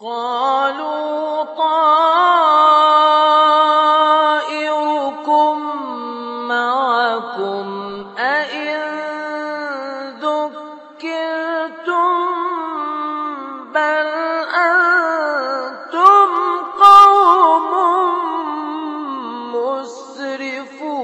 قالوا طائركم معكم أئن ذكرتم بل أنتم قوم مسرفون.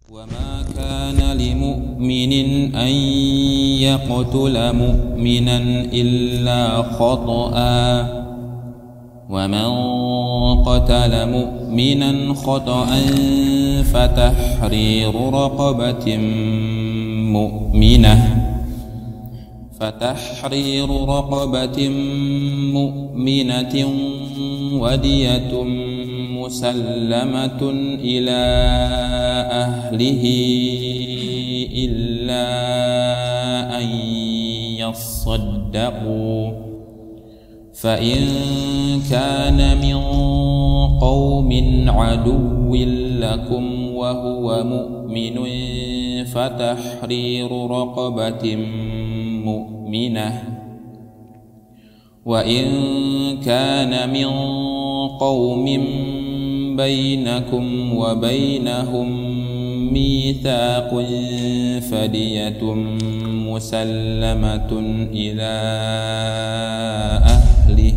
وما كان لمؤمن أن يقتل مؤمنا إلا خطأ ومن قتل مؤمنا خطأ فتحرير رقبة مؤمنة ودية مسلمة إلى أهله إلا أن يصدقوا فإن كان من قوم عدو لكم وهو مؤمن فتحرير رقبة مؤمنة وإن كان من قوم بينكم وبينهم ميثاق فدية مسلمة إلى أهله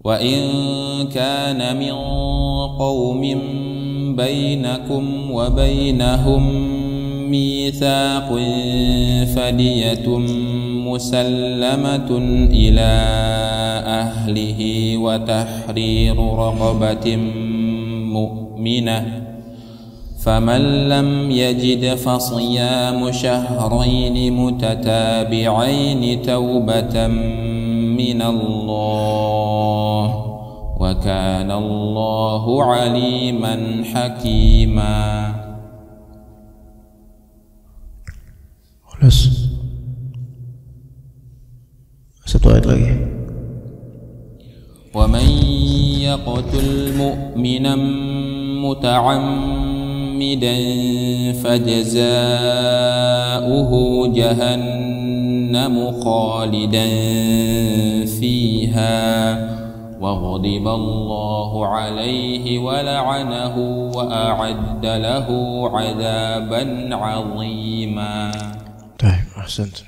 وإن كان من قوم بينكم وبينهم ميثاق فدية مسلمة إلى أهله وتحرير رقبة مؤمنة فمن لم يجد فصيام شهرين متتابعين توبة من الله وكان الله عليما حكيما. Satu ayat lagi. ومن يقتل مؤمنا متعمدا فجزاؤه جهنم خالدا فيها وغضب الله عليه ولعنه وأعد له عذابا عظيما. Baik, ahsant.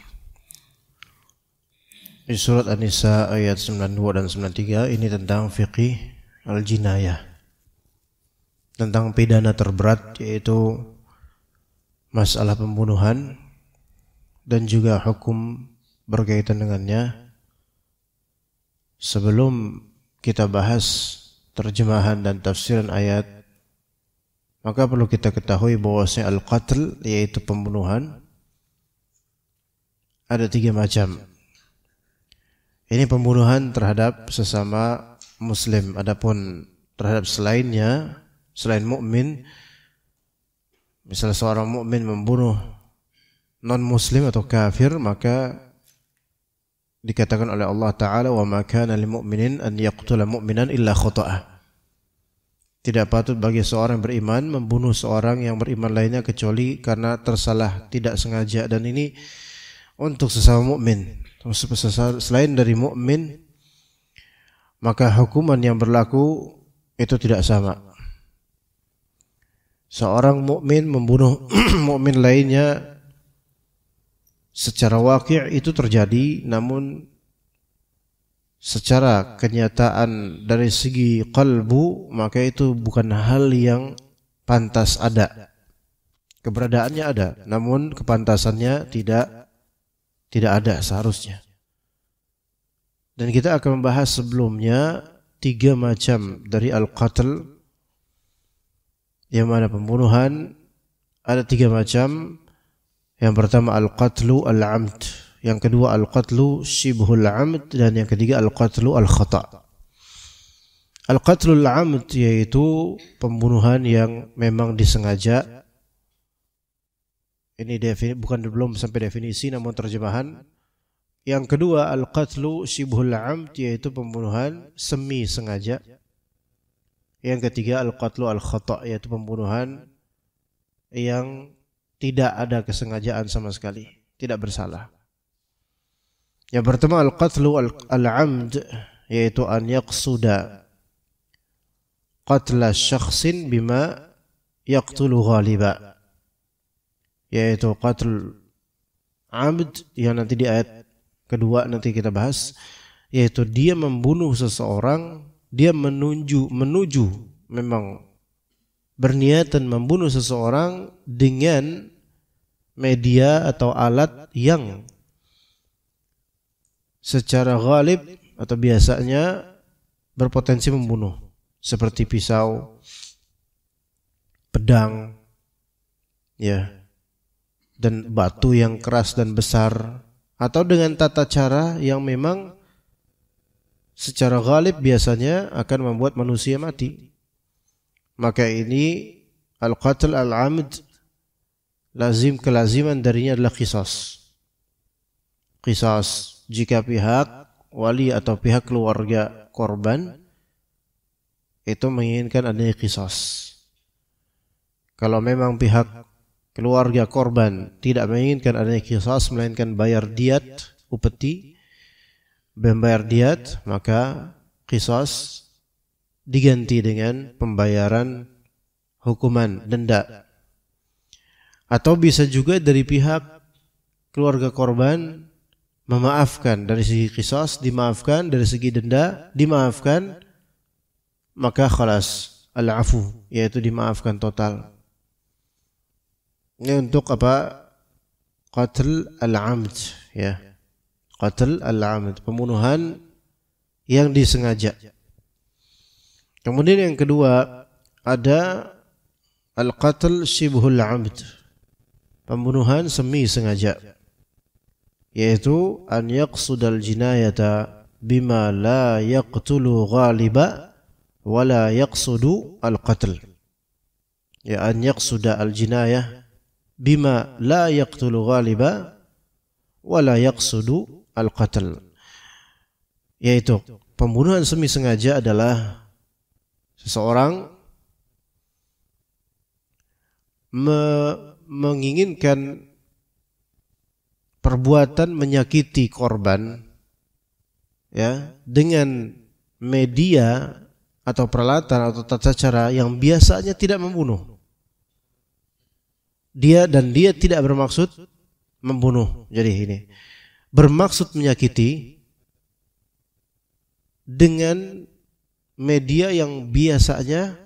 Di surat An-Nisa ayat 92 dan 93 ini tentang fiqih al-jinayah, tentang pidana terberat, yaitu masalah pembunuhan dan juga hukum berkaitan dengannya. Sebelum kita bahas terjemahan dan tafsiran ayat, maka perlu kita ketahui bahwasanya al-qatl, yaitu pembunuhan, ada 3 macam. Ini pembunuhan terhadap sesama muslim. Adapun terhadap selainnya, selain mukmin, misal seorang mukmin membunuh non muslim atau kafir, maka dikatakan oleh Allah Ta'ala, wa ma kana lil mu'minin an yaqtula mu'minan illa khata'a. Tidak patut bagi seorang beriman membunuh seorang yang beriman lainnya kecuali karena tersalah, tidak sengaja. Dan ini untuk sesama mukmin. Selain dari mukmin, maka hukuman yang berlaku itu tidak sama. Seorang mukmin membunuh mukmin lainnya secara waqi' itu terjadi, namun secara kenyataan dari segi qalbu, maka itu bukan hal yang pantas ada. Keberadaannya ada, namun kepantasannya tidak ada seharusnya. Dan kita akan membahas sebelumnya 3 macam dari al-qatl, yang mana pembunuhan ada 3 macam. Yang pertama al-qatlu al-amd, yang kedua al-qatlu shibhul amd, dan yang ketiga al-qatlu al-khata'. Al-qatlu al-amd yaitu pembunuhan yang memang disengaja. Ini belum sampai definisi, namun terjemahan Yang kedua, al-qatlu syibhul amd, yaitu pembunuhan semi sengaja. Yang ketiga, al-qatlu al-khata', yaitu pembunuhan yang tidak ada kesengajaan sama sekali, tidak bersalah. Yang pertama, al-qatlu al-amd, yaitu an yaqsuda qatla syakhsin bima yaqtulu ghaliba, yaitu qatl amd yang nanti di ayat kedua nanti kita bahas, yaitu dia membunuh seseorang, dia menuju memang berniatan membunuh seseorang dengan media atau alat yang secara ghalib atau biasanya berpotensi membunuh, seperti pisau, pedang, ya, dan batu yang keras dan besar, atau dengan tata cara yang memang secara ghalib biasanya akan membuat manusia mati. Maka ini al-qatl al-amd, kelaziman darinya adalah qisas. Qisas jika pihak wali atau pihak keluarga korban itu menginginkan adanya qisas. Kalau memang pihak keluarga korban tidak menginginkan adanya qisas, melainkan bayar diat, upeti, membayar diat, maka qisas diganti dengan pembayaran hukuman denda. Atau bisa juga dari pihak keluarga korban memaafkan, dari segi qisas dimaafkan, dari segi denda dimaafkan, maka khalas al-afu, yaitu dimaafkan total. Ini untuk apa? Qatl al-amd, ya. Qatl al-amd, pembunuhan yang disengaja. Kemudian yang kedua ada al-qatl syibhul amd, pembunuhan semi sengaja, yaitu an yaqsudal jinayata bima la yaqtulu ghaliba wa la yaqsudu al-qatl. Ya, an yaqsuda al-jinayah bima la yaqtulu ghaliba wa la yaqsudu al-qatl, yaitu pembunuhan semi sengaja adalah seseorang menginginkan perbuatan menyakiti korban, ya, dengan media atau peralatan atau tata cara yang biasanya tidak membunuh. Dia tidak bermaksud membunuh. Jadi ini bermaksud menyakiti dengan media yang biasanya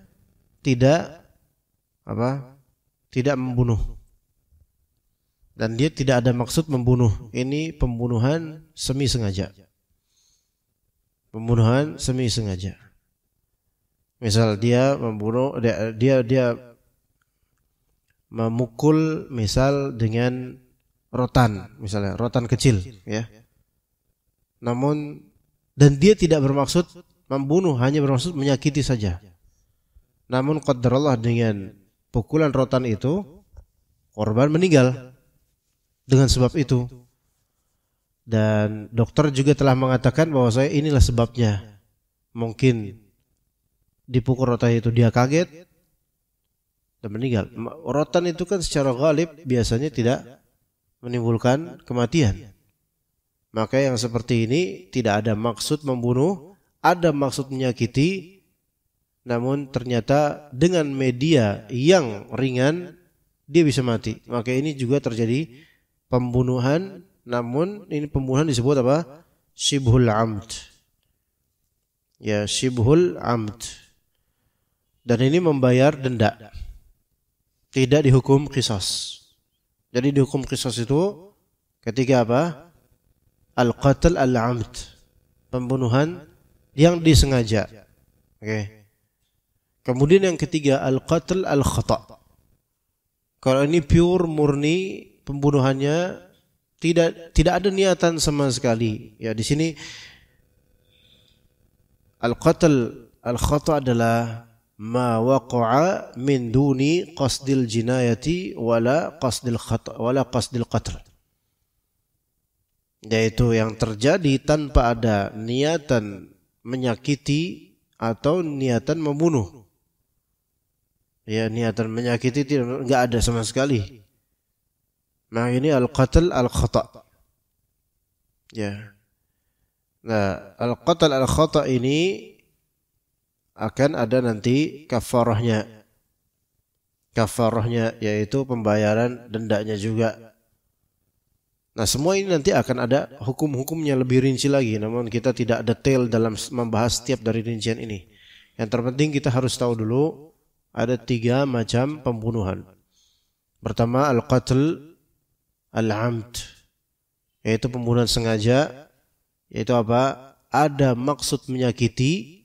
tidak membunuh. Dan dia tidak ada maksud membunuh. Ini pembunuhan semi sengaja. Pembunuhan semi sengaja. Misal dia membunuh, dia memukul misal dengan rotan, misalnya rotan kecil, ya. Namun dan dia tidak bermaksud membunuh, hanya bermaksud menyakiti saja. Namun qadarullah dengan pukulan rotan itu korban meninggal dengan sebab itu. Dan dokter juga telah mengatakan bahwa inilah sebabnya. Mungkin dipukul rotan itu dia kaget dan meninggal. Rotan itu kan secara ghalib biasanya tidak menimbulkan kematian. Maka yang seperti ini tidak ada maksud membunuh, ada maksud menyakiti, namun ternyata dengan media yang ringan dia bisa mati. Maka ini juga terjadi pembunuhan, namun ini pembunuhan disebut apa? Syibhul amd. Ya, syibhul amd. Dan ini membayar denda. Tidak dihukum qisas. Jadi dihukum qisas itu ketika apa? Al-qatl al-amd, pembunuhan yang disengaja. Oke. Kemudian yang ketiga al-qatl al-khata'. Kalau ini pure murni pembunuhannya tidak ada niatan sama sekali. Ya, di sini al-qatl al-khata' adalah ma waqa'a min duni qasdil jinayati wala qasdil khata' wala qasdil qatl. yaitu yang terjadi tanpa ada niatan menyakiti atau niatan membunuh. Ya, niatan menyakiti enggak ada sama sekali. Nah, ini al-qatl al-khata'. Ya. Nah, al-qatl al-khata' ini akan ada nanti kafarahnya. Kafarahnya yaitu pembayaran dendanya juga. Nah, semua ini nanti akan ada hukum-hukumnya lebih rinci lagi, namun kita tidak detail dalam membahas setiap dari rincian ini. Yang terpenting kita harus tahu dulu ada 3 macam pembunuhan. Pertama, al-qatl al-amd, yaitu pembunuhan sengaja, yaitu apa? Ada maksud menyakiti,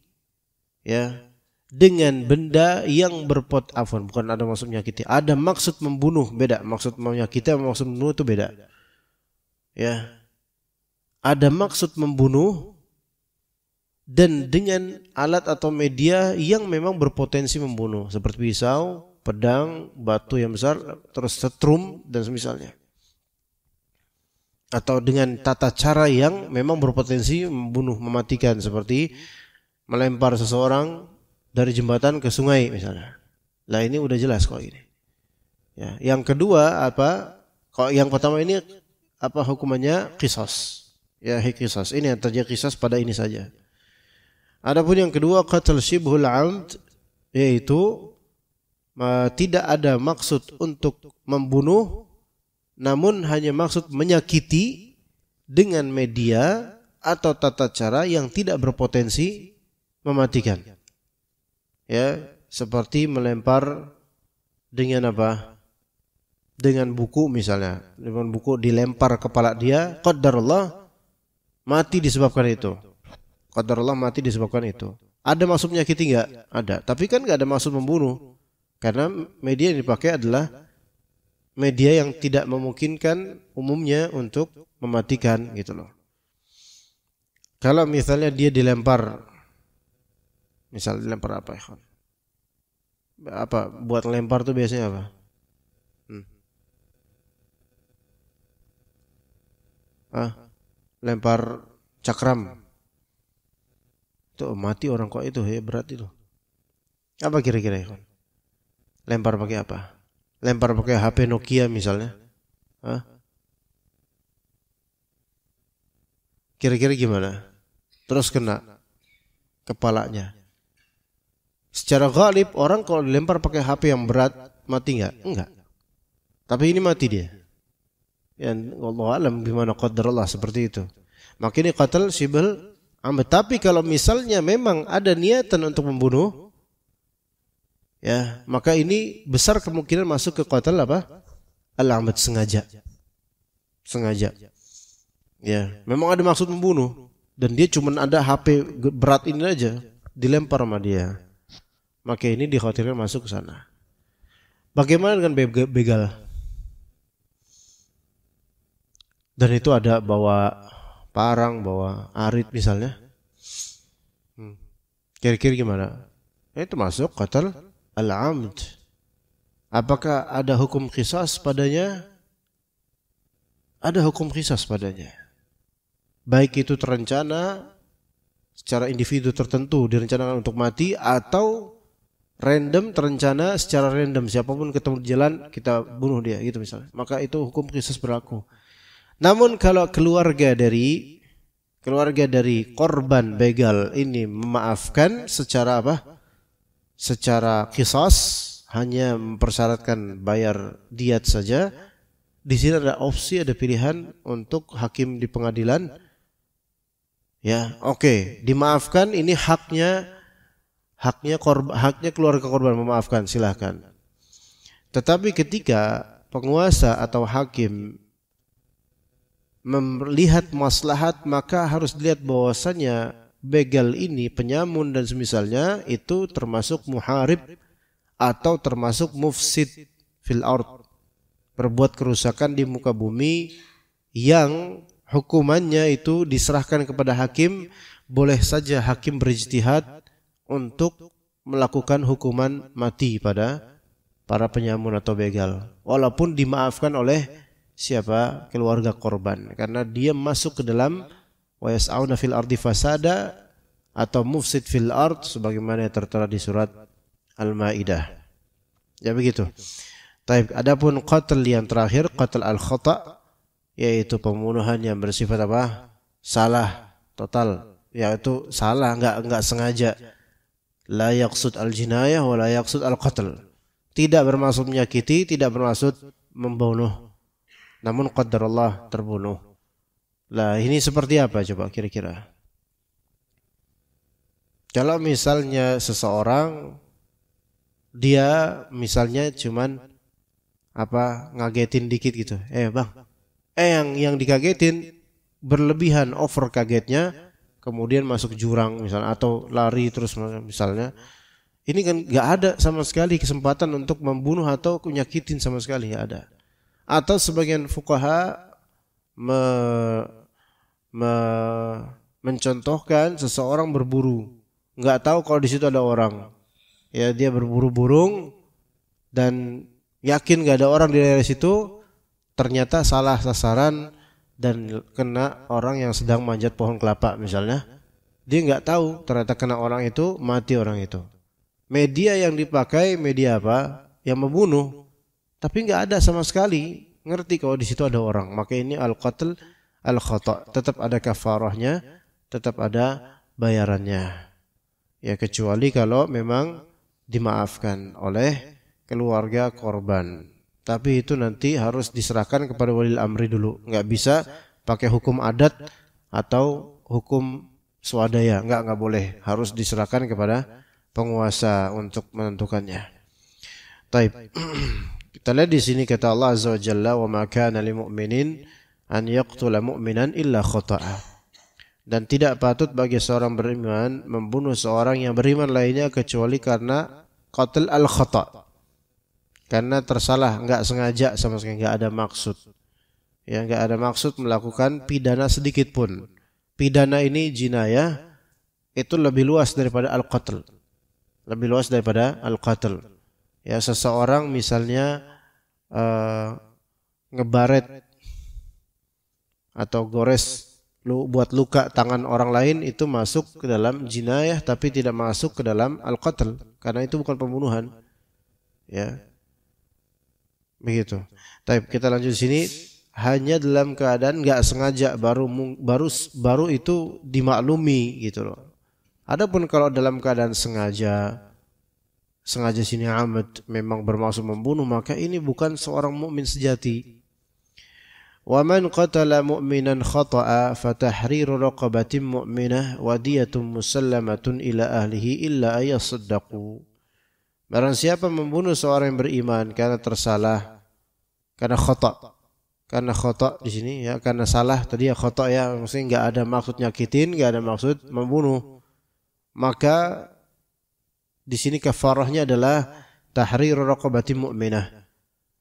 ya, dengan benda yang bukan ada maksud menyakiti, ada maksud membunuh, beda. Maksud menyakiti sama maksud membunuh itu beda. Ya, ada maksud membunuh dan dengan alat atau media yang memang berpotensi membunuh, seperti pisau, pedang, batu yang besar, terus setrum dan semisalnya. Atau dengan tata cara yang memang berpotensi membunuh, mematikan, seperti melempar seseorang dari jembatan ke sungai misalnya. Lah ini udah jelas kok ini. Ya, yang kedua apa? Kalau yang pertama ini apa hukumannya? Qisas. Ya, qisas. Ini yang terjadi qisas pada ini saja. Adapun yang kedua, qatl shibhul 'amd, yaitu tidak ada maksud untuk membunuh, namun hanya maksud menyakiti dengan media atau tata cara yang tidak berpotensi mematikan. Ya, seperti melempar dengan apa? Dengan buku misalnya. Dengan buku dilempar kepala dia, qadarullah mati disebabkan itu. Qadarullah mati disebabkan itu. Ada maksud menyakiti enggak? Ada. Tapi kan enggak ada maksud membunuh. Karena media yang dipakai adalah media yang tidak memungkinkan umumnya untuk mematikan gitu loh. Kalau misalnya dia dilempar, misal dilempar apa ya? Apa buat lempar tuh biasanya apa? Lempar cakram. Tuh mati orang kok itu, ya berat itu. Apa kira-kira ya? Lempar pakai apa? Lempar pakai HP Nokia misalnya. Kira-kira gimana? Terus kena kepalanya. Secara ghalib orang kalau dilempar pakai HP yang berat mati enggak? Enggak. Tapi ini mati dia. Ya wallahu alam gimana qadarullah seperti itu. Maka ini qatl shibhul 'amd. Tapi kalau misalnya memang ada niatan untuk membunuh, ya, maka ini besar kemungkinan masuk ke qatl apa? Al-'amd, sengaja. Sengaja. Ya, memang ada maksud membunuh dan dia cuma ada HP berat ini aja dilempar sama dia. Maka ini dikhawatirkan masuk ke sana. Bagaimana dengan begal? Dan itu ada bawa parang, bawa arit misalnya. Kira-kira gimana? Itu masuk qatl al-'amd. Apakah ada hukum qisas padanya? Ada hukum qisas padanya. Baik itu terencana secara individu tertentu direncanakan untuk mati, atau random, terencana secara random, siapapun ketemu di jalan kita bunuh dia gitu misalnya. Maka itu hukum qisas berlaku. Namun kalau keluarga dari korban begal ini memaafkan secara apa? Secara qisas, hanya mempersyaratkan bayar diat saja. Di sini ada opsi, ada pilihan untuk hakim di pengadilan. Ya, oke, dimaafkan, ini haknya keluarga korban memaafkan, silahkan. Tetapi ketika penguasa atau hakim melihat maslahat, maka harus dilihat bahwasannya begal ini, penyamun dan semisalnya, itu termasuk muharib atau termasuk mufsid fil ard, berbuat kerusakan di muka bumi, yang hukumannya itu diserahkan kepada hakim. Boleh saja hakim berijtihad untuk melakukan hukuman mati pada para penyamun atau begal, walaupun dimaafkan oleh siapa? Keluarga korban, karena dia masuk ke dalam wa yas'auna fil ardi fasada atau mufsid fil ard sebagaimana yang tertera di surat Al-Maidah. Ya begitu. Taib. Adapun qatl yang terakhir, qatl al-khata', yaitu pembunuhan yang bersifat apa? Salah total, yaitu salah, enggak sengaja. La yaqsud al-jinayah wa la yaqsud al-qatl. Tidak bermaksud menyakiti, tidak bermaksud membunuh, namun qadarullah terbunuh. Lah ini seperti apa coba kira-kira? Kalau misalnya seseorang dia misalnya cuman apa ngagetin dikit gitu. Bang. Yang dikagetin berlebihan, over kagetnya, kemudian masuk jurang misalnya atau lari terus misalnya. Ini kan enggak ada sama sekali kesempatan untuk membunuh atau menyakitin sama sekali, enggak ada. Atau sebagian fuqaha mencontohkan seseorang berburu, enggak tahu kalau di situ ada orang. Ya, dia berburu burung dan yakin enggak ada orang di daerah situ, ternyata salah sasaran dan kena orang yang sedang manjat pohon kelapa misalnya. Dia enggak tahu ternyata kena orang itu, mati orang itu. Media yang dipakai media apa? Yang membunuh. Tapi enggak ada sama sekali ngerti kalau di situ ada orang. Maka ini al-qatl al-khata', tetap ada kafarahnya, tetap ada bayarannya. Ya kecuali kalau memang dimaafkan oleh keluarga korban. Tapi itu nanti harus diserahkan kepada walil amri dulu. Enggak bisa pakai hukum adat atau hukum swadaya. Enggak boleh. Harus diserahkan kepada penguasa untuk menentukannya. Taib. Kita lihat di sini kata Allah Azza wa Jalla, "Wa ma kana lil mu'minin an yaqtula mu'minan illa khata'a." Dan tidak patut bagi seorang beriman membunuh seorang yang beriman lainnya kecuali karena qatl al-khata'. Karena tersalah, enggak sengaja sama sekali, enggak ada maksud. Ya, enggak ada maksud melakukan pidana sedikit pun. Pidana ini jinayah itu lebih luas daripada al-qatl. Lebih luas daripada al-qatl. Ya, seseorang misalnya ngebaret atau gores buat luka tangan orang lain, itu masuk ke dalam jinayah tapi tidak masuk ke dalam al-qatl karena itu bukan pembunuhan. Ya. Begitu. Tapi kita lanjut sini, hanya dalam keadaan enggak sengaja baru itu dimaklumi gitu loh. Adapun kalau dalam keadaan sengaja sini amad, memang bermaksud membunuh, maka ini bukan seorang mukmin sejati. Wa man qatala mu'minan khata'a fatahriru raqabatin mu'minah wa diyatun musallamatun ila ahlihi illa ayasaddaqu. Barang siapa membunuh seorang yang beriman karena tersalah, karena khata' di sini ya, karena salah tadi ya, khata' ya, maksudnya enggak ada maksud nyakitin, enggak ada maksud membunuh, maka di sini kafarahnya adalah tahriru raqabatin mu'minah,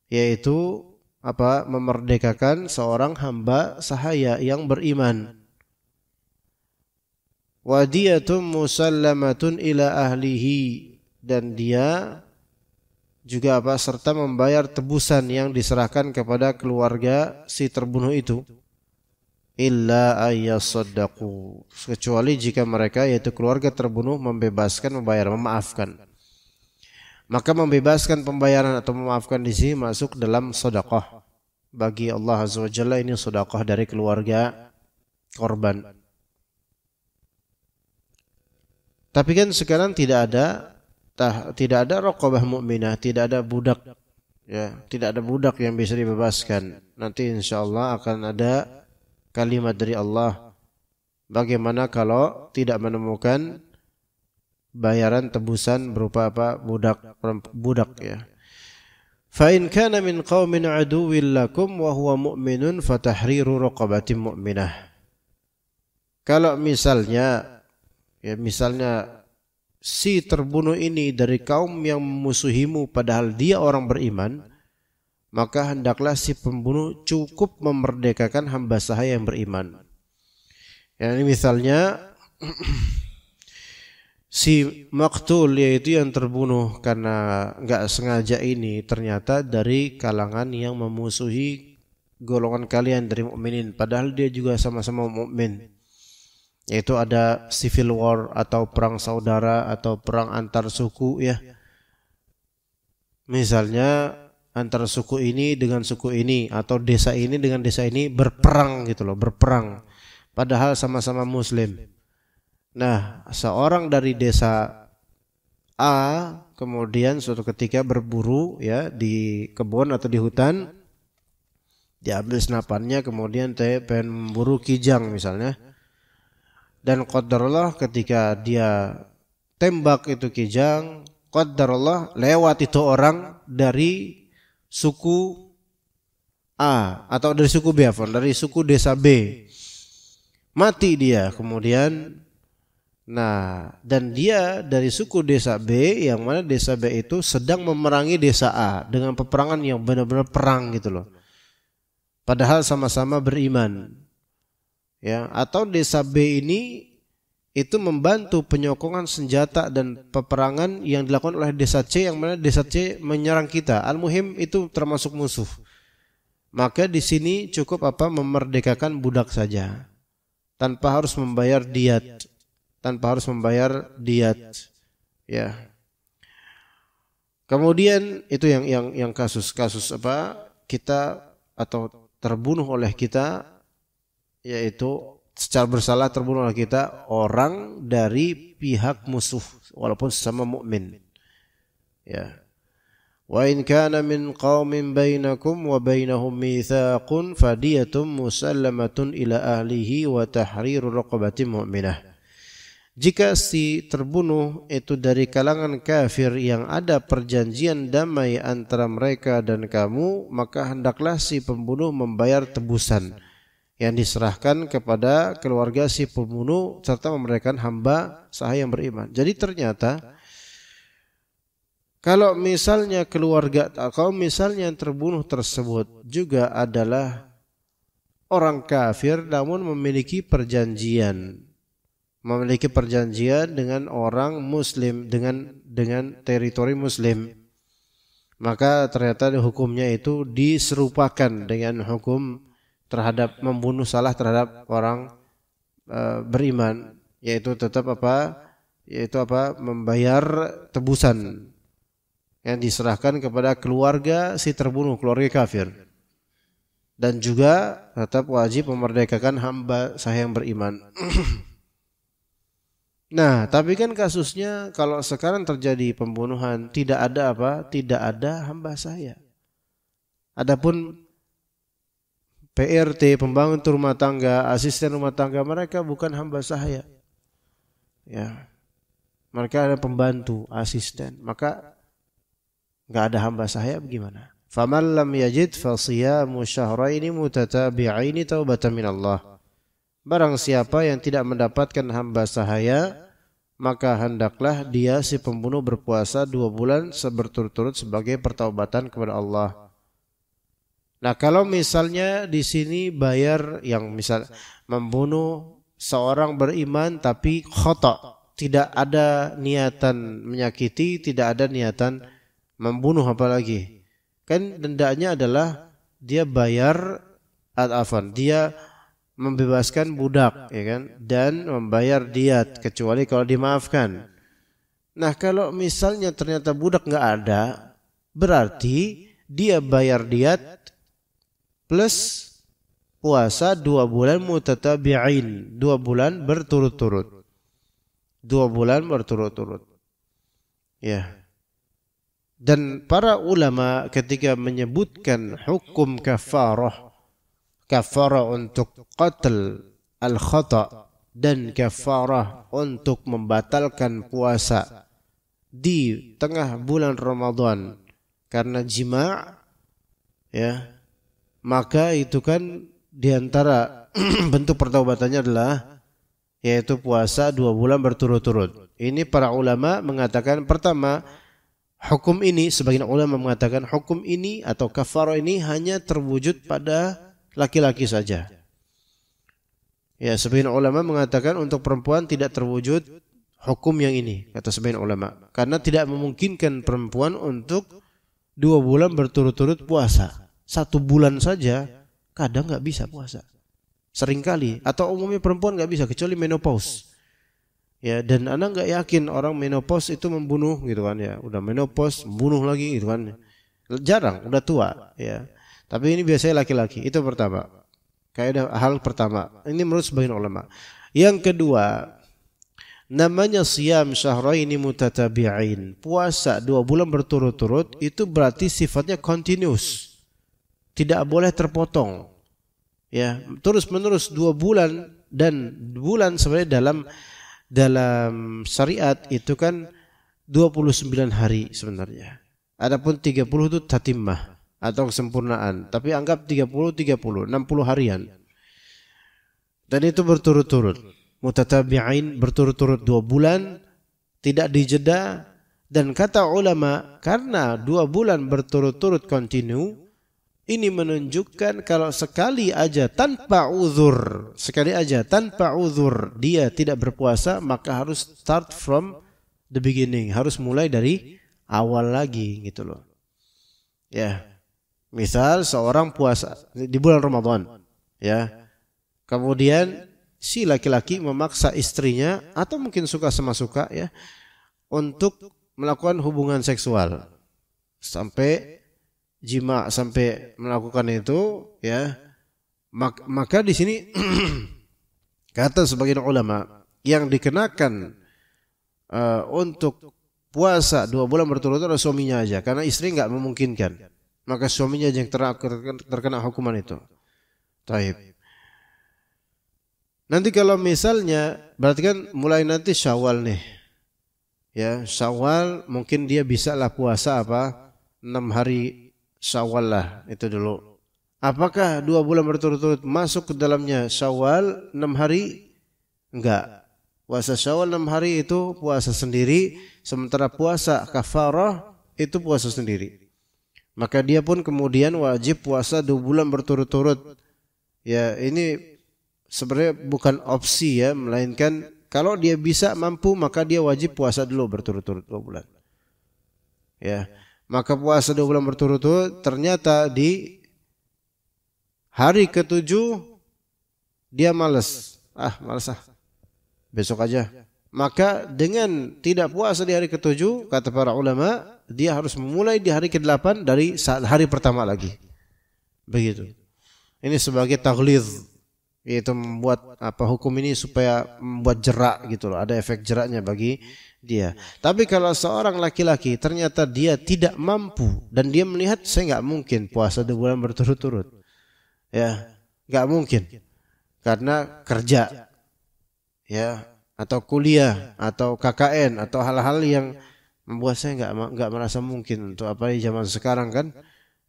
yaitu apa? Memerdekakan seorang hamba sahaya yang beriman. Wadiyatun musallamatun ila ahlihi, dan dia juga apa? Serta membayar tebusan yang diserahkan kepada keluarga si terbunuh itu. Illa ayasaddaqu, kecuali jika mereka yaitu keluarga terbunuh membebakan, membayar, memaafkan. Maka membebaskan pembayaran atau memaafkan di sini masuk dalam sedekah. Bagi Allah Azza wa Jalla ini sedekah dari keluarga korban. Tapi kan sekarang tidak ada raqabah mukminah, tidak ada budak, ya, tidak ada budak yang bisa dibebaskan. Nanti insyaallah akan ada kalimat dari Allah, bagaimana kalau tidak menemukan bayaran tebusan berupa apa? Budak ya. Fa in kana min qaumin aduwwin lakum wa huwa mu'minun fatahriru raqabatin mu'minah. Kalau misalnya si terbunuh ini dari kaum yang memusuhimu padahal dia orang beriman, maka hendaklah si pembunuh cukup memerdekakan hamba sahaya yang beriman. Ya, ini misalnya si maktul, yaitu yang terbunuh karena enggak sengaja ini, ternyata dari kalangan yang memusuhi golongan kalian dari mukminin, padahal dia juga sama-sama mukmin. Yaitu ada civil war atau perang saudara atau perang antar suku ya. Misalnya antara suku ini dengan suku ini atau desa ini dengan desa ini berperang gitu loh, berperang. Padahal sama-sama muslim. Nah, seorang dari desa A kemudian suatu ketika berburu ya di kebun atau di hutan, diambil senapannya kemudian pengen memburu kijang misalnya. Dan qadarullah ketika dia tembak itu kijang, qadarullah lewat itu orang dari suku A atau dari suku B, dari suku desa B. Mati dia kemudian. Nah, dan dia dari suku desa B, yang mana desa B itu sedang memerangi desa A dengan peperangan yang benar-benar perang gitu loh. Padahal sama-sama beriman. Ya, atau desa B ini itu membantu penyokongan senjata dan peperangan yang dilakukan oleh desa C, yang mana desa C menyerang kita. Al-muhim itu termasuk musuh. Maka di sini cukup memerdekakan budak saja, tanpa harus membayar diat, ya. Kemudian itu yang kasus kita atau terbunuh oleh kita, yaitu secara bersalah terbunuh oleh kita orang dari pihak musuh walaupun sesama mukmin. Ya. Wa in kana min qaumin bainakum wa bainahum mitsaqun fadiyatun musallamatun ila ahlihi wa tahriru raqabatin mu'minah. Jika si terbunuh itu dari kalangan kafir yang ada perjanjian damai antara mereka dan kamu, maka hendaklah si pembunuh membayar tebusan yang diserahkan kepada keluarga si pembunuh serta memerdekakan hamba sahaya yang beriman. Jadi ternyata kalau misalnya yang terbunuh tersebut juga adalah orang kafir namun memiliki perjanjian dengan orang muslim, dengan teritori muslim, maka ternyata hukumnya itu diserupakan dengan hukum terhadap membunuh salah terhadap orang beriman, yaitu tetap membayar tebusan yang diserahkan kepada keluarga si terbunuh, keluarga kafir, dan juga tetap wajib memerdekakan hamba sahaya yang beriman. Nah, tapi kan kasusnya kalau sekarang terjadi pembunuhan tidak ada hamba sahaya. Adapun PRT, pembangun rumah tangga, asisten rumah tangga, mereka bukan hamba sahaya. Ya. Mereka ada pembantu, asisten. Maka enggak ada hamba sahaya, bagaimana? Faman lam yajid fasiyamu syahraini mutatabi'aini taubatan minallah. Barang siapa yang tidak mendapatkan hamba sahaya, maka hendaklah dia si pembunuh berpuasa 2 bulan berturut-turut sebagai pertaubatan kepada Allah. Nah, kalau misalnya di sini bayar yang misal membunuh seorang beriman tapi khata, tidak ada niatan menyakiti, tidak ada niatan membunuh apalagi. Kan dendanya adalah dia bayar dia membebaskan budak, ya kan, dan membayar diat kecuali kalau dimaafkan. Nah, kalau misalnya ternyata budak enggak ada, berarti dia bayar diat plus puasa 2 bulan mutatabi'in, 2 bulan berturut-turut. 2 bulan berturut-turut. Ya. Dan para ulama ketika menyebutkan hukum kafarah untuk qatl al-khata dan kafarah untuk membatalkan puasa di tengah bulan Ramadan karena jima', ya, maka itu kan diantara bentuk pertaubatannya adalah yaitu puasa 2 bulan berturut-turut. Ini para ulama mengatakan pertama, hukum ini, sebagian ulama mengatakan hukum ini atau kafarah ini hanya terwujud pada laki-laki saja. Ya, sebagian ulama mengatakan untuk perempuan tidak terwujud hukum yang ini, kata sebagian ulama, karena tidak memungkinkan perempuan untuk 2 bulan berturut-turut puasa. 1 bulan saja kadang nggak bisa puasa. Seringkali atau umumnya perempuan nggak bisa kecuali menopause. Ya, dan ana nggak yakin orang menopause itu membunuh gitu kan ya. Udah menopause membunuh lagi gitu kan. Jarang, udah tua ya. Tapi ini biasanya laki-laki. Itu pertama. Kaidah hal pertama. Ini menurut sebagian ulama. Yang kedua, namanya siyam syahraini mutatabi'ain. Puasa 2 bulan berturut-turut itu berarti sifatnya continuous. Tidak boleh terpotong. Ya, terus-menerus 2 bulan, dan bulan sebenarnya dalam syariat itu kan 29 hari sebenarnya. Adapun 30 itu tatimah atau kesempurnaan. Tapi anggap 60 harian. Dan itu berturut-turut. Mutatabi'ain, berturut-turut 2 bulan, tidak dijeda. Dan kata ulama, karena 2 bulan berturut-turut kontinu, ini menunjukkan kalau sekali aja tanpa uzur dia tidak berpuasa, maka harus start from the beginning, harus mulai dari awal lagi gitu loh. Ya. Misal seorang puasa di bulan Ramadan, ya. Kemudian si laki-laki memaksa istrinya atau mungkin suka sama suka ya untuk melakukan hubungan seksual sampai jima, sampai melakukan itu ya, maka di sini kata sebagian ulama yang dikenakan untuk puasa 2 bulan berturut-turut adalah suaminya aja, karena istri nggak memungkinkan, maka suaminya aja yang terkena hukuman itu. Taib. Nanti kalau misalnya berarti kan mulai nanti Syawal nih ya, Syawal mungkin dia bisa lah puasa 6 hari Syawal lah itu dulu. Apakah 2 bulan berturut-turut masuk ke dalamnya Syawal 6 hari? Enggak. Puasa Syawal 6 hari itu puasa sendiri, sementara puasa kafarah itu puasa sendiri. Maka dia pun kemudian wajib puasa 2 bulan berturut-turut. Ya, ini sebenarnya bukan opsi ya, melainkan kalau dia bisa mampu maka dia wajib puasa dulu berturut-turut 2 bulan. Ya. Maka puasa 2 bulan berturut-turut, ternyata di hari ke-7 dia malas. Besok aja. Maka dengan tidak puasa di hari ke-7, kata para ulama, dia harus memulai di hari ke-8 dari hari pertama lagi. Begitu. Ini sebagai taghlidz, yaitu membuat hukum ini supaya membuat jerak gitu loh, ada efek jeraknya bagi dia. Tapi kalau seorang laki-laki ternyata dia tidak mampu dan dia melihat saya nggak mungkin puasa 2 bulan berturut-turut, ya nggak mungkin karena kerja, ya atau kuliah atau KKN atau hal-hal yang membuat saya nggak merasa mungkin untuk apa di zaman sekarang kan,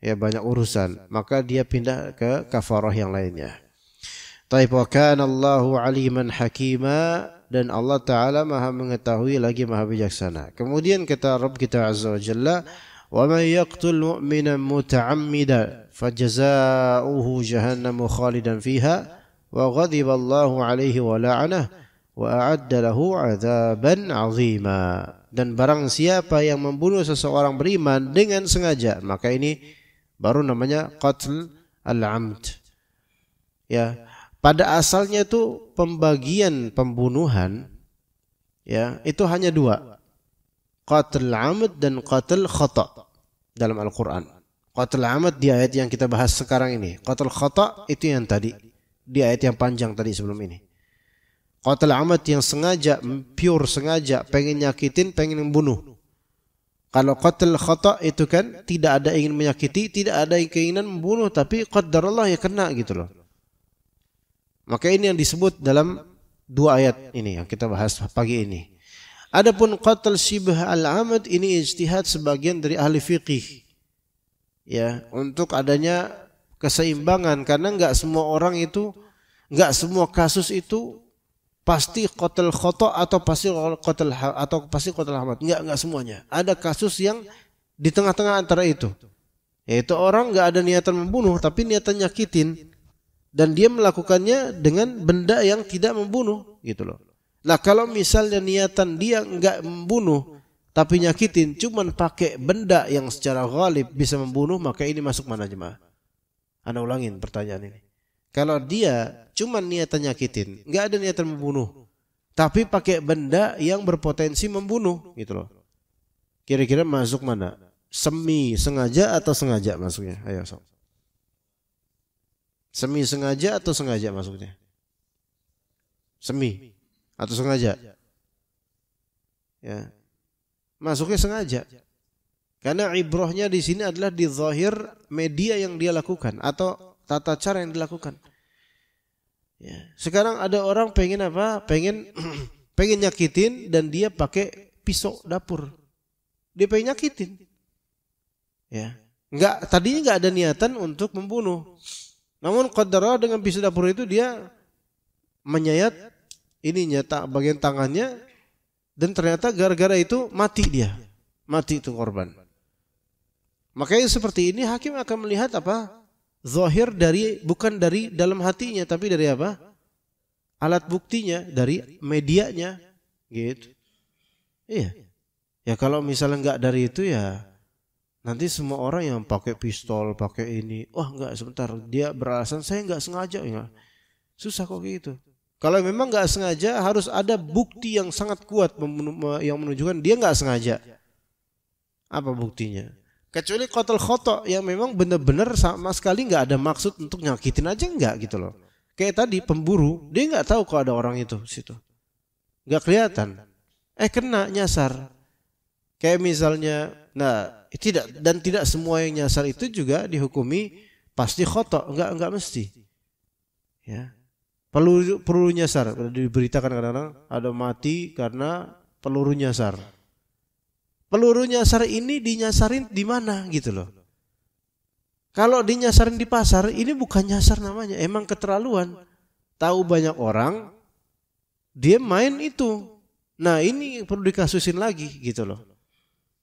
ya banyak urusan, maka dia pindah ke kafarah yang lainnya. Taib, wa kana Allahu aliman hakima, dan Allah Ta'ala maha mengetahui lagi maha bijaksana. Kemudian kata Rabb kita Azza wa Jalla, wa man yaqtul mu'minan muta'ammida fajaza'uhu jahannamu khalidan fiha wa ghadiba Allahu alaihi wa la'anah wa a'adda lahu 'adzaban 'azima. Dan barang siapa yang membunuh seseorang beriman dengan sengaja, maka ini baru namanya qatl al-'amd. Ya, pada asalnya itu pembagian pembunuhan ya itu hanya 2. Qatl 'amd dan qatl khata' dalam Al-Qur'an. Qatl 'amd di ayat yang kita bahas sekarang ini. Qatl khata' itu yang tadi di ayat yang panjang tadi sebelum ini. Qatl 'amd yang sengaja, pure sengaja, pengen nyakitin, pengen membunuh. Kalau qatl khata' itu kan tidak ada ingin menyakiti, tidak ada keinginan membunuh, tapi qaddarallah ya kena gitu loh. Maka ini yang disebut dalam 2 ayat ini yang kita bahas pagi ini. Adapun qatl shibh al-'amd ini ijtihad sebagian dari ahli fiqih. Ya, untuk adanya keseimbangan, karena enggak semua orang itu, enggak semua kasus itu pasti qatl khata' atau pasti qatl 'amd. Enggak semuanya. Ada kasus yang di tengah-tengah antara itu. Yaitu orang enggak ada niatan membunuh tapi niatan nyakitin. Dan dia melakukannya dengan benda yang tidak membunuh gitu loh. Nah, kalau misalnya niatan dia enggak membunuh tapi nyakitin, cuman pakai benda yang secara ghalib bisa membunuh, maka ini masuk mana jemaah? Ana ulangin pertanyaan ini. Kalau dia cuma niatan nyakitin, nggak ada niatan membunuh, tapi pakai benda yang berpotensi membunuh, gitu loh. Kira-kira masuk mana? Semi sengaja atau sengaja masuknya? Ayo sok. Semi sengaja atau sengaja masuknya? Semi atau sengaja? Ya, masuknya sengaja. Karena ibrahnya di sini adalah di zahir media yang dia lakukan atau tata cara yang dilakukan. Ya. Sekarang ada orang pengen apa? Pengen nyakitin dan dia pakai pisau dapur. Dia pengen nyakitin. Ya. Tadinya enggak ada niatan untuk membunuh. Namun qadarullah dengan pisau dapur itu dia menyayat ininya bagian tangannya dan ternyata gara-gara itu mati dia. Mati itu korban. Makanya seperti ini hakim akan melihat apa? Zahir bukan dari dalam hatinya tapi dari apa? Alat buktinya, dari medianya, gitu. Iya. Ya kalau misalnya enggak dari itu ya nanti semua orang yang pakai pistol, pakai ini, wah enggak sebentar, dia beralasan saya enggak sengaja, ya. Susah kok gitu. Kalau memang enggak sengaja harus ada bukti yang sangat kuat yang menunjukkan dia enggak sengaja. Apa buktinya? Kecuali qatl khata yang memang benar-benar sama sekali nggak ada maksud untuk nyakitin aja enggak gitu loh. Kayak tadi pemburu, dia nggak tahu kalau ada orang itu situ. Nggak kelihatan. Kena nyasar. Kayak misalnya, tidak semua yang nyasar itu juga dihukumi pasti khata, enggak mesti. Ya. Peluru nyasar, diberitakan kadang-kadang ada mati karena peluru nyasar. Peluru nyasar ini dinyasarin di mana gitu loh. Kalau dinyasarin di pasar, ini bukan nyasar namanya, emang keterlaluan. Tahu banyak orang, dia main itu. Nah ini perlu dikasusin lagi gitu loh.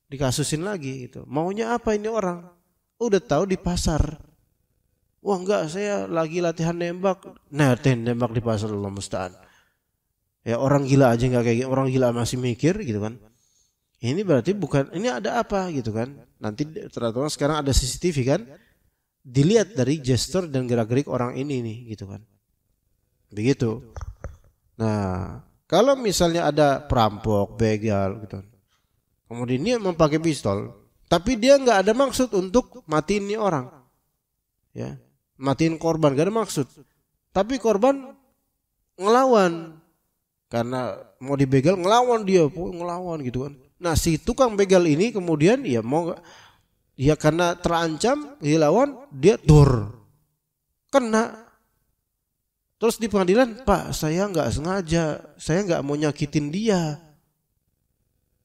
Dikasusin lagi gitu. Maunya apa ini orang? Udah tahu di pasar. Wah enggak, saya lagi latihan nembak. Nah nembak di pasar, Allah musta'an. Ya orang gila aja enggak kayak gitu. Orang gila masih mikir gitu kan. Ini berarti bukan, ini ada apa gitu kan. Nanti ternyata sekarang ada CCTV kan. Dilihat dari gestur dan gerak-gerik orang ini nih gitu kan. Begitu. Nah kalau misalnya ada perampok, begal gitu. Kemudian dia memakai pistol. Tapi dia nggak ada maksud untuk matiin ini orang. Ya, matiin korban, gak ada maksud. Tapi korban ngelawan. Karena mau dibegal, ngelawan gitu kan. Nah si tukang begal ini kemudian ya karena terancam dilawan, dia kena. Terus di pengadilan, Pak saya nggak sengaja, saya nggak mau nyakitin dia.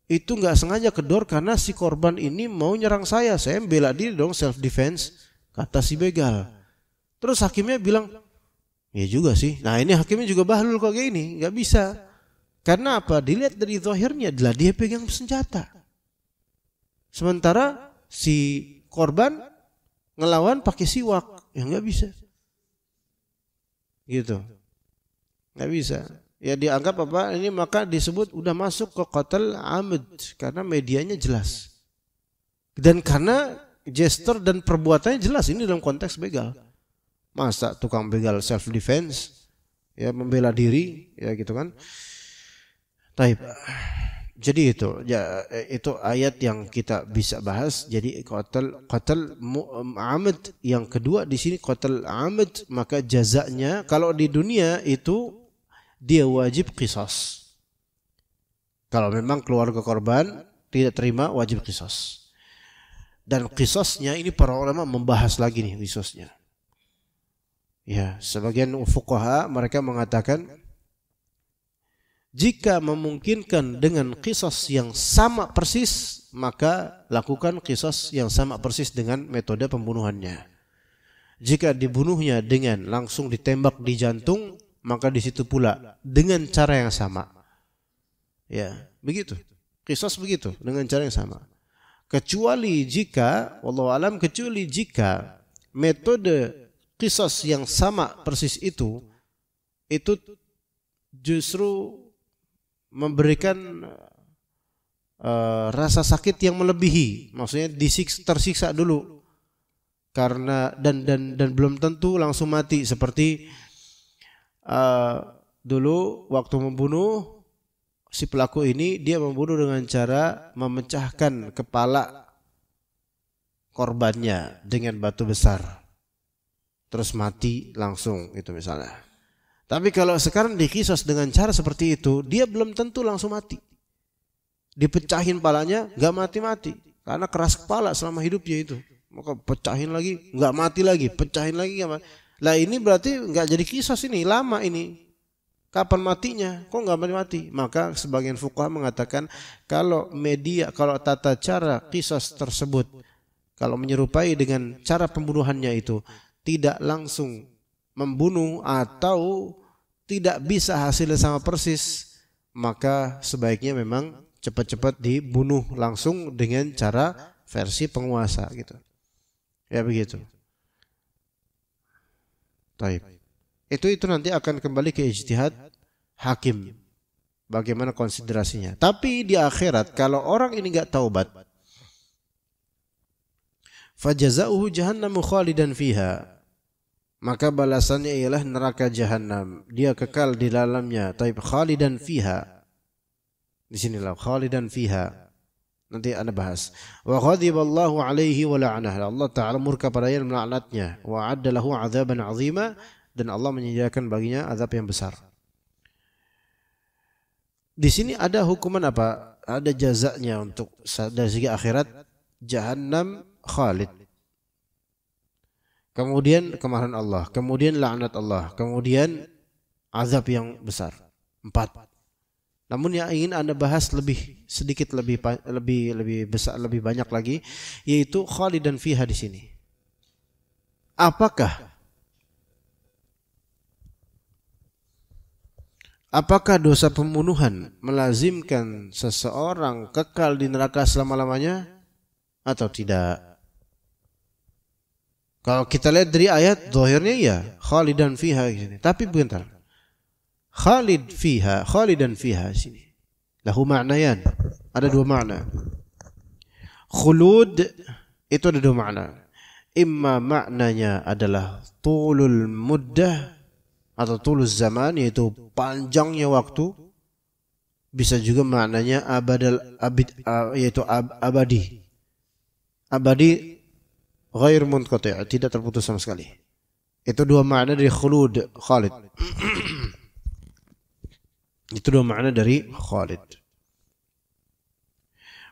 Itu nggak sengaja kedor karena si korban ini mau nyerang saya bela diri dong, self defense, kata si begal. Terus hakimnya bilang, ya juga sih. Nah ini hakimnya juga bahlul kok kayak ini, nggak bisa. Karena apa? Dilihat dari zahirnya adalah dia pegang senjata. Sementara si korban ngelawan pakai siwak, ya nggak bisa. Gitu, nggak bisa. Ya dianggap apa? Ini maka disebut udah masuk ke qatl amd karena medianya jelas. Dan karena gestur dan perbuatannya jelas ini dalam konteks begal. Masa tukang begal self defense, ya membela diri, ya gitu kan. Taib. Jadi itu ayat yang kita bisa bahas. Jadi qatl amd yang kedua di sini qatl amd, maka jazanya kalau di dunia itu dia wajib qisas. Kalau memang keluarga korban tidak terima, wajib qisas. Dan qisasnya ini para ulama membahas lagi nih qisasnya. Ya, sebagian fuqaha mereka mengatakan jika memungkinkan dengan qisas yang sama persis, maka lakukan qisas yang sama persis dengan metode pembunuhannya. Jika dibunuhnya dengan langsung ditembak di jantung, maka di situ pula dengan cara yang sama. Ya, begitu. Qisas begitu dengan cara yang sama. Kecuali jika, wallahu alam, kecuali jika metode qisas yang sama persis itu justru memberikan rasa sakit yang melebihi, maksudnya tersiksa dulu. karena dan belum tentu langsung mati, seperti dulu waktu membunuh si pelaku ini, dia membunuh dengan cara memecahkan kepala korbannya dengan batu besar terus mati langsung, itu misalnya. Tapi kalau sekarang dikisos dengan cara seperti itu, dia belum tentu langsung mati. Dipecahin palanya nggak mati-mati karena keras kepala selama hidupnya itu. Maka pecahin lagi nggak mati lagi, pecahin lagi nggak mati. Lah ini berarti nggak jadi kisos, ini lama ini. Kapan matinya? Kok nggak mati-mati? Maka sebagian fuqaha mengatakan kalau tata cara kisos tersebut, kalau menyerupai dengan cara pembunuhannya itu tidak langsung membunuh atau tidak bisa hasilnya sama persis, maka sebaiknya memang cepat-cepat dibunuh langsung dengan cara versi penguasa gitu. Ya begitu. Taib. Itu nanti akan kembali ke ijtihad hakim. Bagaimana konsiderasinya. Tapi di akhirat kalau orang ini enggak taubat, fajazauhu jahannamu khalidan fiha, maka balasannya ialah neraka jahanam. Dia kekal di dalamnya. Taib, khalidan fiha. Di sinilah khalidan fiha. Nanti Anda bahas. Wa ghadiballahu alaihi wa la'anah. Allah Ta'ala murka padanya dan melaknatnya. Wa adda lahu 'adzaban 'azima, dan Allah menyediakan baginya azab yang besar. Di sini ada hukuman apa? Ada jazanya untuk dari segi akhirat, jahannam khalid. Kemudian kemarahan Allah, kemudian laknat Allah, kemudian azab yang besar. 4. Namun yang ingin Anda bahas lebih besar, lebih banyak lagi, yaitu khalidan fiha di sini. Apakah dosa pembunuhan melazimkan seseorang kekal di neraka selama-lamanya atau tidak? Kalau kita lihat dari ayat, zahirnya ya khalidan fiha di sini. Tapi bentar. Khalidan fiha sini. Lahu ma'nayan. Ada 2 makna. Khulud itu ada 2 makna. Imma maknanya adalah tulul muddah atau tulus zaman, yaitu panjangnya waktu. Bisa juga maknanya yaitu abadi. Abadi ghair munqati', tidak terputus sama sekali. Itu 2 makna dari khulud, khalid. Itu 2 makna dari khalid.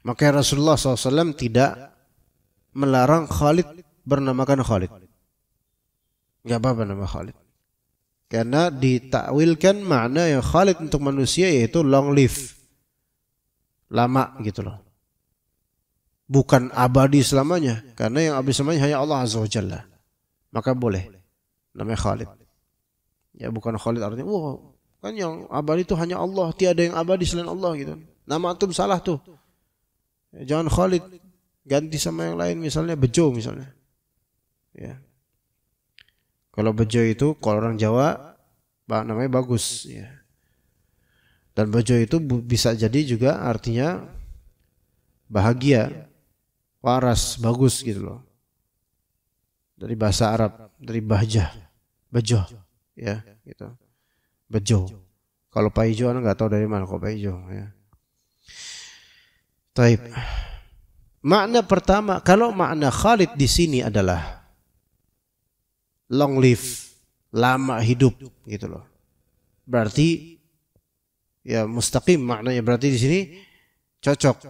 Maka Rasulullah SAW tidak melarang Khalid bernamakan Khalid. Gak apa-apa nama Khalid. Karena ditakwilkan makna yang Khalid untuk manusia yaitu long live. Lama gitu loh. Bukan abadi selamanya. Karena yang abadi selamanya hanya Allah Azza wa Jalla. Maka boleh namanya Khalid. Ya bukan Khalid artinya kan yang abadi itu hanya Allah, tiada yang abadi selain Allah gitu. Nama antum salah tuh. Jangan Khalid, ganti sama yang lain, misalnya Bejo misalnya. Ya. Kalau Bejo itu kalau orang Jawa namanya bagus ya. Dan Bejo itu bisa jadi juga artinya bahagia, waras, bagus gitu loh. Dari bahasa Arab, dari bahjah, bejo ya gitu. Bejo. Kalau Paijo Anda nggak tahu dari mana kok Paijo ya. Taib. Makna pertama, kalau makna Khalid di sini adalah long live, lama hidup gitu loh. Berarti ya mustaqim maknanya, berarti di sini cocok.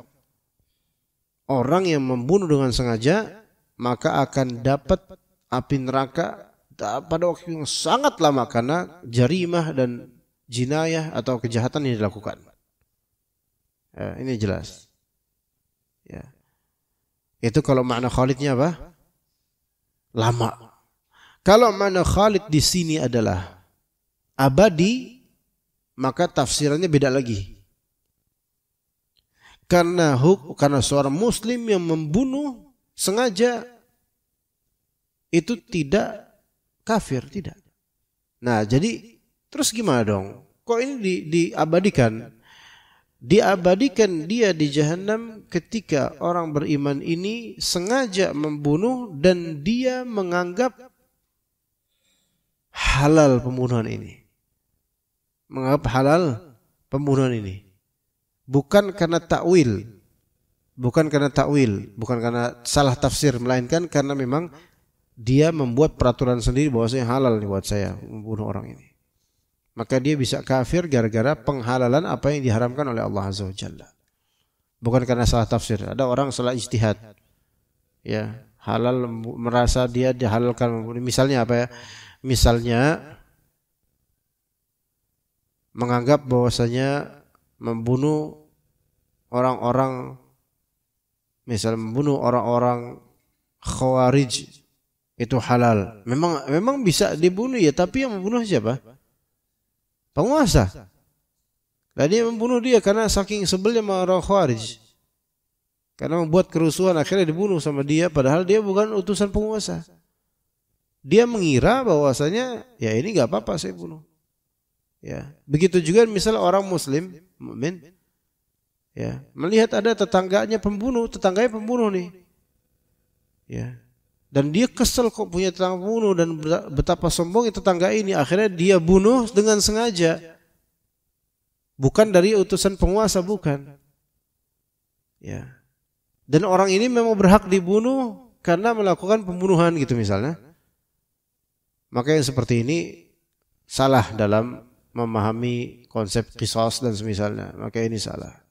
Orang yang membunuh dengan sengaja maka akan dapat api neraka pada waktu yang sangat lama karena jarimah dan jinayah atau kejahatan yang dilakukan. Ya, ini jelas. Ya. Itu kalau makna Khalidnya apa? Lama. Kalau makna Khalid di sini adalah abadi, maka tafsirannya beda lagi. Karena seorang muslim yang membunuh sengaja itu tidak kafir, tidak. Nah, jadi terus gimana dong? Kok ini diabadikan? diabadikan dia di jahanam ketika orang beriman ini sengaja membunuh dan dia menganggap halal pembunuhan ini. Menganggap halal pembunuhan ini. Bukan karena takwil, bukan karena salah tafsir, melainkan karena memang dia membuat peraturan sendiri bahwasanya halal nih buat saya membunuh orang ini. Maka dia bisa kafir gara-gara penghalalan apa yang diharamkan oleh Allah Azza wa Jalla. Bukan karena salah tafsir. Ada orang salah ijtihad. Ya, halal merasa dia dihalalkan membunuh. Misalnya apa ya? Misalnya menganggap bahwasanya membunuh orang-orang, misalnya membunuh orang-orang Khawarij itu halal. Memang bisa dibunuh ya, tapi yang membunuh siapa? Penguasa. Dan dia membunuh dia karena saking sebelnya sama orang Khawarij. Karena membuat kerusuhan, akhirnya dibunuh sama dia, padahal dia bukan utusan penguasa. Dia mengira bahwasanya ya ini enggak apa-apa saya bunuh. Ya, begitu juga misalnya orang muslim, mukmin, ya, melihat ada tetangganya pembunuh nih. Ya. Dan dia kesel kok punya tetangga pembunuh dan betapa sombongnya tetangga ini, akhirnya dia bunuh dengan sengaja. Bukan dari utusan penguasa, bukan. Ya. Dan orang ini memang berhak dibunuh karena melakukan pembunuhan gitu misalnya. Maka yang seperti ini salah dalam memahami konsep qisas dan semisalnya. Maka ini salah.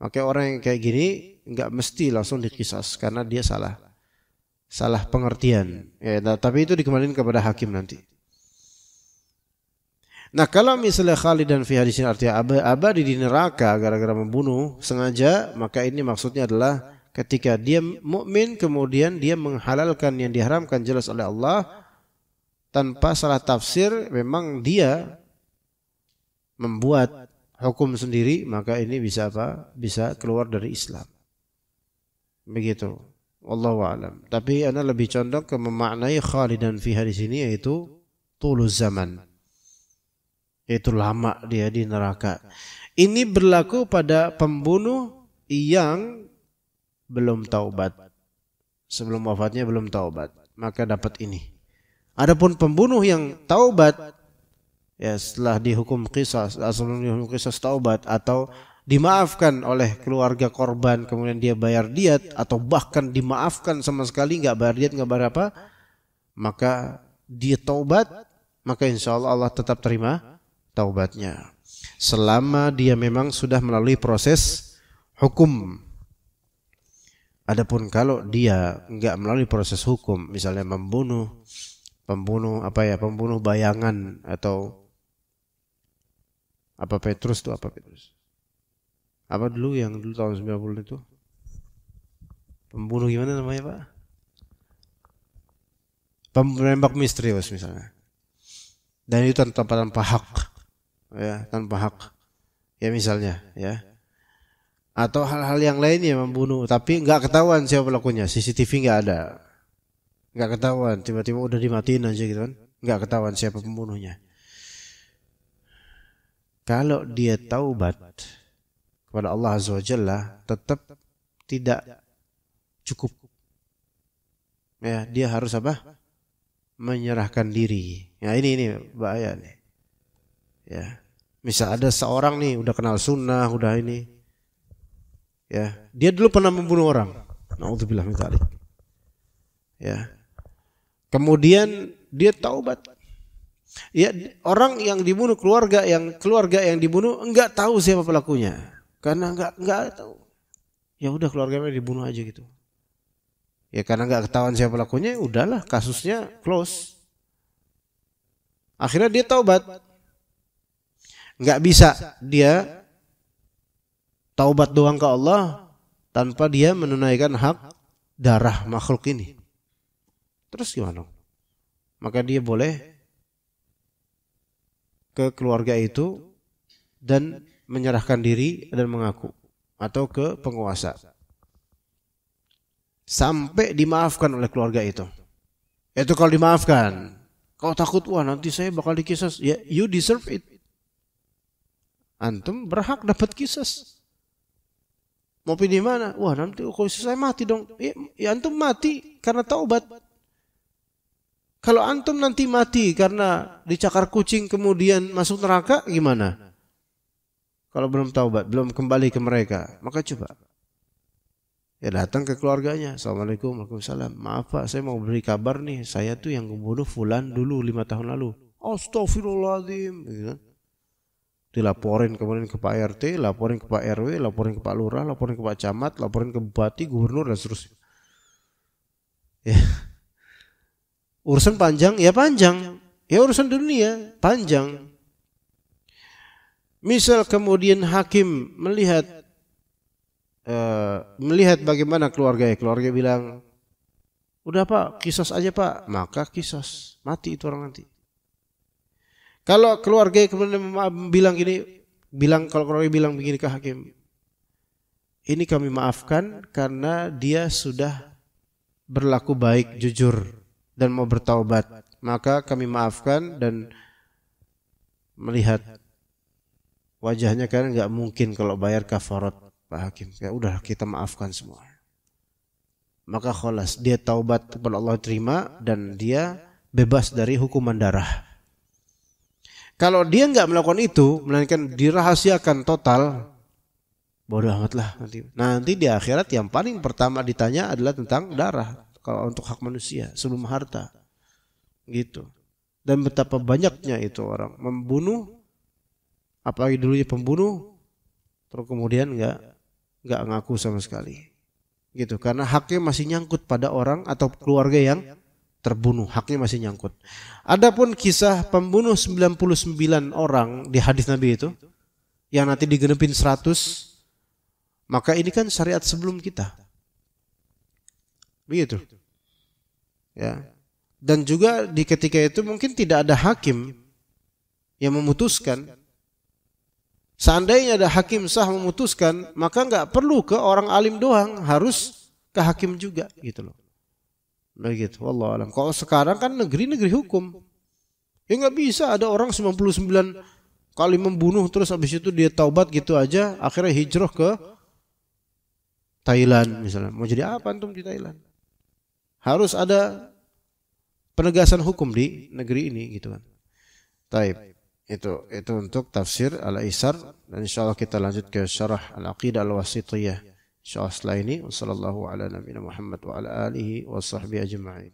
Maka orang yang kayak gini enggak mesti langsung diqisas karena dia salah pengertian. Ya, tapi itu dikembalikan kepada hakim nanti. Nah, kalau misalnya khalidan fi hadis ini artinya abadi di neraka gara-gara membunuh sengaja, maka ini maksudnya adalah ketika dia mukmin kemudian dia menghalalkan yang diharamkan jelas oleh Allah tanpa salah tafsir, memang dia membuat hukum sendiri, maka ini bisa apa? Bisa keluar dari Islam. Begitu. Wallahu a'lam. Tapi ana lebih condong ke memaknai khalidan fi hadis ini yaitu tuluz zaman. Yaitu lama dia di neraka. Ini berlaku pada pembunuh yang belum taubat. Sebelum wafatnya belum taubat, maka dapat ini. Adapun pembunuh yang taubat, ya setelah dihukum qisas, sebelum dihukum qisas taubat atau dimaafkan oleh keluarga korban kemudian dia bayar diat atau bahkan dimaafkan sama sekali nggak bayar diat, nggak bayar apa, maka dia taubat, maka insya Allah tetap terima taubatnya selama dia memang sudah melalui proses hukum. Adapun kalau dia nggak melalui proses hukum, misalnya pembunuh bayangan atau apa Petrus itu apa Petrus? Apa dulu yang dulu tahun 90 itu? Pembunuh gimana namanya, Pak? Penembak misterius misalnya. Dan itu tanpa hak. Ya, tanpa hak. Ya misalnya, ya. Atau hal-hal yang lainnya membunuh tapi enggak ketahuan siapa pelakunya, CCTV enggak ada. Enggak ketahuan, tiba-tiba udah dimatiin aja gitu kan. Enggak ketahuan siapa pembunuhnya. Kalau dia taubat kepada Allah Azza wa Jalla tetap tidak cukup. Ya, dia harus apa? Menyerahkan diri. Ya ini bahaya nih. Ya. Misal ada seorang nih udah kenal sunnah, udah ini. Ya, dia dulu pernah membunuh orang. Nauzubillah min dzalik. Ya. Kemudian dia taubat. Ya, orang yang dibunuh, keluarga yang dibunuh enggak tahu siapa pelakunya. Karena enggak tahu. Ya udah keluarganya dibunuh aja gitu. Ya karena enggak ketahuan siapa pelakunya, udahlah kasusnya close. Akhirnya dia taubat. Enggak bisa dia taubat doang ke Allah tanpa dia menunaikan hak darah makhluk ini. Terus gimana? Maka dia boleh ke keluarga itu dan menyerahkan diri dan mengaku, atau ke penguasa sampai dimaafkan oleh keluarga itu. Itu kalau dimaafkan. Kau takut wah nanti saya bakal dikisas, ya you deserve it. Antum berhak dapat kisas. Mau pilih mana? Wah, nanti kalau saya mati dong. Ya antum mati karena taubat. Kalau antum nanti mati karena dicakar kucing kemudian masuk neraka, gimana? Kalau belum taubat, belum kembali ke mereka, maka coba. Ya datang ke keluarganya. Assalamualaikum, waalaikumsalam. Maaf Pak, saya mau beri kabar nih. Saya tuh yang membunuh fulan dulu 5 tahun lalu. Astagfirullahaladzim. Gitu. Dilaporin kemudian ke Pak RT, laporin ke Pak RW, laporin ke Pak Lurah, laporin ke Pak Camat, laporin ke Bupati, Gubernur, dan seterusnya. Ya. Urusan panjang, ya panjang. Ya urusan dunia, panjang. Misal kemudian hakim melihat bagaimana keluarga bilang, udah Pak, kisos aja Pak, maka kisos, mati itu orang nanti. Kalau keluarga kemudian kalau keluarga bilang begini ke hakim, ini kami maafkan karena dia sudah berlaku baik, jujur dan mau bertaubat, maka kami maafkan dan melihat wajahnya kan nggak mungkin kalau bayar kafarat Pak Hakim. Ya udah kita maafkan semua. Maka kholas dia taubat kepada Allah terima dan dia bebas dari hukuman darah. Kalau dia nggak melakukan itu, melainkan dirahasiakan total, bodoh amatlah nanti. Nanti di akhirat yang paling pertama ditanya adalah tentang darah. Kalau untuk hak manusia sebelum harta, gitu. Dan betapa banyaknya itu orang membunuh, apalagi dulunya pembunuh, terus kemudian nggak ngaku sama sekali, gitu. Karena haknya masih nyangkut pada orang atau keluarga yang terbunuh, haknya masih nyangkut. Adapun kisah pembunuh 99 orang di hadis Nabi itu yang nanti digenepin 100, maka ini kan syariat sebelum kita. Begitu. Ya. Dan juga di ketika itu mungkin tidak ada hakim yang memutuskan. Seandainya ada hakim sah memutuskan, maka nggak perlu ke orang alim doang, harus ke hakim juga, gitu loh. Begitu, wallahu alam. Kalau sekarang kan negeri hukum. Ya nggak bisa ada orang 99 kali membunuh terus habis itu dia taubat gitu aja, akhirnya hijrah ke Thailand misalnya. Mau jadi apa antum di Thailand? Harus ada penegasan hukum di negeri ini gitu kan. Taib. Itu untuk tafsir Al-Aisar dan insyaallah kita lanjut ke syarah Al-Aqidah Al-Wasithiyah. Insyaallah setelah ini sallallahu ala nabiyina Muhammad wa ala alihi wa sahbihi ajma'in.